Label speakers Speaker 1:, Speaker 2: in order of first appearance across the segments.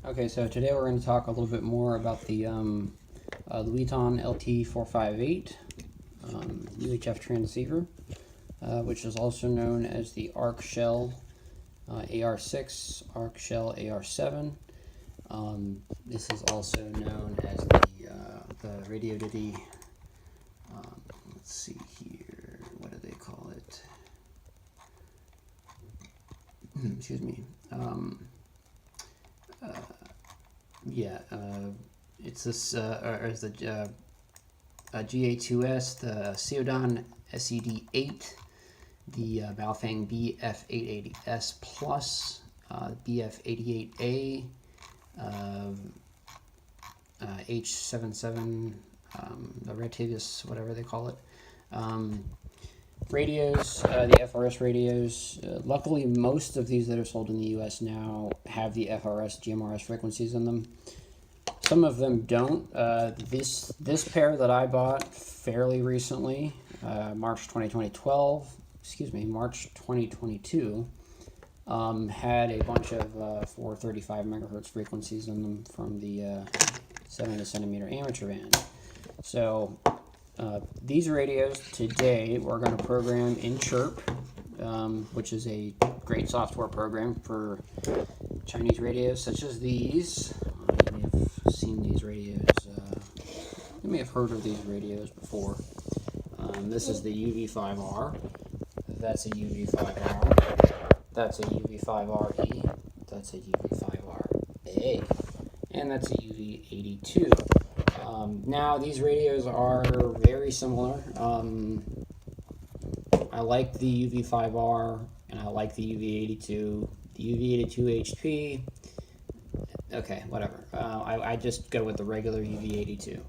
Speaker 1: Okay, so today we're going to talk a little bit more about the Luiton LT458 UHF transceiver, which is also known as the ARC Shell AR6, ARC Shell AR7. This is also known as the Radioditty. Let's see here, what do they call it? Excuse me. It's this, or the GA2S, the Ceodon SED8, the Baofeng BF880S Plus, BF88A, H77, the Rativius, whatever they call it. Radios, the FRS radios. Luckily, most of these that are sold in the US now have the FRS, GMRS frequencies in them. Some of them don't. This pair that I bought fairly recently, March 2022, had a bunch of 435 megahertz frequencies in them from the 70 centimeter amateur band. So these radios today we're going to program in Chirp, which is a great software program for Chinese radios such as these. You may have seen these radios. You may have heard of these radios before. This is the UV5R. That's a UV5R. That's a UV5RE. That's a UV5RA. And that's a UV82. Now these radios are very similar. I like the UV5R and I like the UV82. The UV82 HP, okay, whatever. I just go with the regular UV82.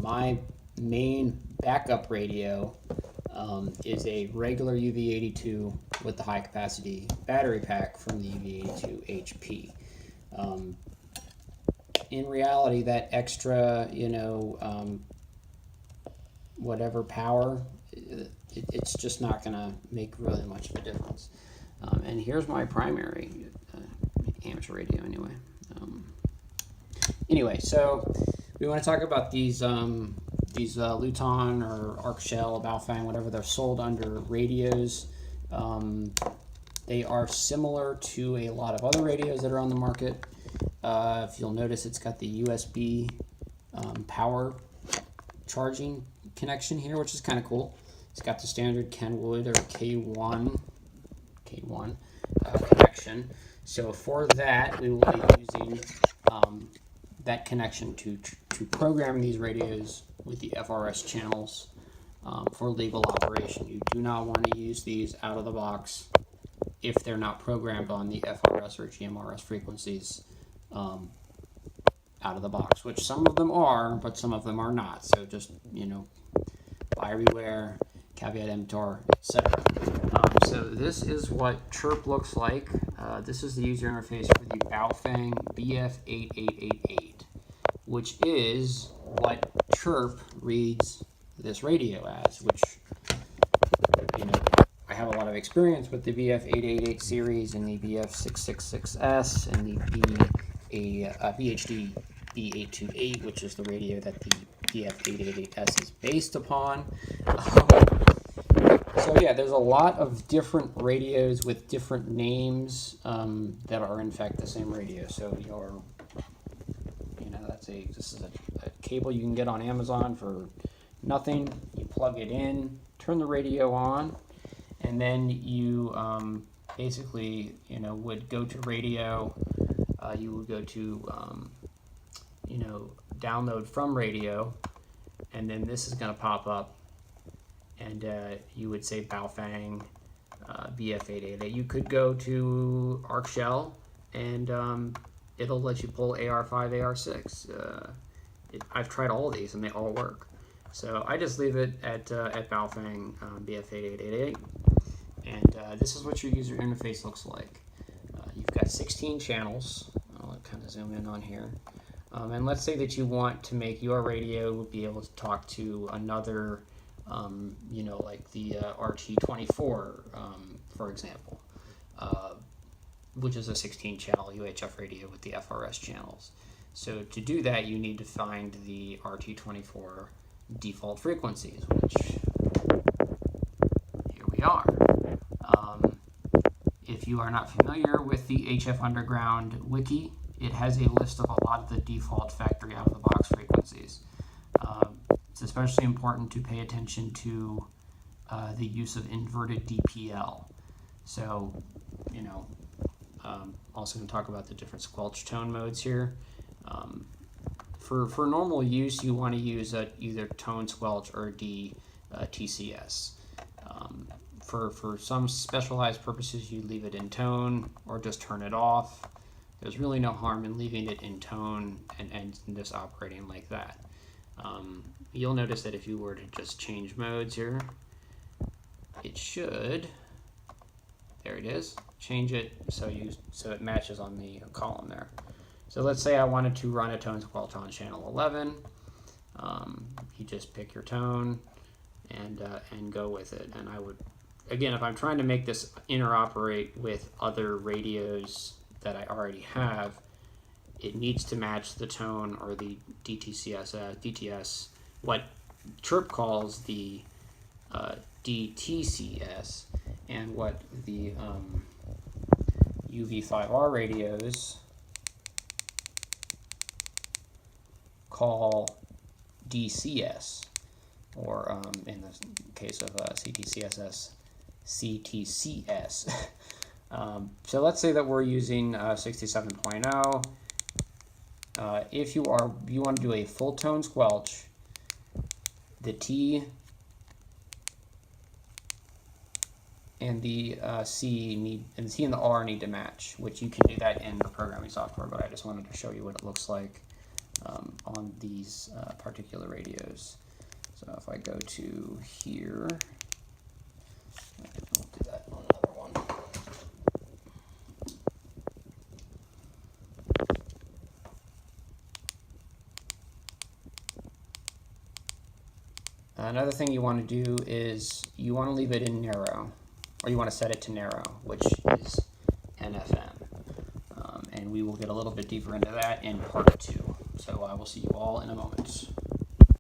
Speaker 1: My main backup radio is a regular UV82 with the high capacity battery pack from the UV82 HP. In reality, that extra, whatever power, it's just not going to make really much of a difference. And here's my primary amateur radio anyway. So we want to talk about these Luiton or ARC Shell, Baofeng, whatever they're sold under radios. They are similar to a lot of other radios that are on the market. If you'll notice, it's got the USB power charging connection here, which is kind of cool. It's got the standard Kenwood or K1 connection. So for that, we will be using that connection to program these radios with the FRS channels for legal operation. You do not want to use these out of the box if they're not programmed on the FRS or GMRS frequencies out of the box, which some of them are, but some of them are not. So just, buyer beware, caveat emptor, etc. So this is what Chirp looks like. This is the user interface for the Baofeng BF8888, which is what Chirp reads this radio as, which, I have a lot of experience with the BF888 series and the BF666S and the BHD B828, which is the radio that the BF888S is based upon. So yeah, there's a lot of different radios with different names that are in fact the same radio. So this is a cable you can get on Amazon for nothing. You plug it in, turn the radio on, and then you basically would go to radio. You would go to download from radio, and then this is going to pop up, and you would say Baofeng BF888. You could go to ARC Shell, and it'll let you pull AR5, AR6. I've tried all of these, and they all work. So I just leave it at Baofeng BF8888, and this is what your user interface looks like. You've got 16 channels. I'll kind of zoom in on here. And let's say that you want to make your radio be able to talk to another, like the RT24, for example. which is a 16-channel UHF radio with the FRS channels. So to do that, you need to find the RT24 default frequencies, which here we are. If you are not familiar with the HF Underground wiki, it has a list of a lot of the default factory out-of-the-box frequencies. It's especially important to pay attention to the use of inverted DPL. So, also going to talk about the different squelch tone modes here. For normal use, you want to use either tone squelch or TCS. For some specialized purposes, you leave it in tone or just turn it off. There's really no harm in leaving it in tone and just operating like that. You'll notice that if you were to just change modes here, it should, there it is, change it so it matches on the column there. So let's say I wanted to run a tone squelch on channel 11. You just pick your tone and go with it. And I would, again, if I'm trying to make this interoperate with other radios that I already have, it needs to match the tone or the DTS, what Chirp calls the DTCS, and what the UV5R radios call DCS, or in the case of CTCSS, CTCS. So let's say that we're using 67.0. If you want to do a full tone squelch, the T and the C and the R need to match, which you can do that in the programming software, but I just wanted to show you what it looks like on these particular radios. So if I go to here, I'll do that on another one. Another thing you want to do is you want to leave it in narrow, or you want to set it to narrow, which is NFM. And we will get a little bit deeper into that in part 2. So I will see you all in a moment.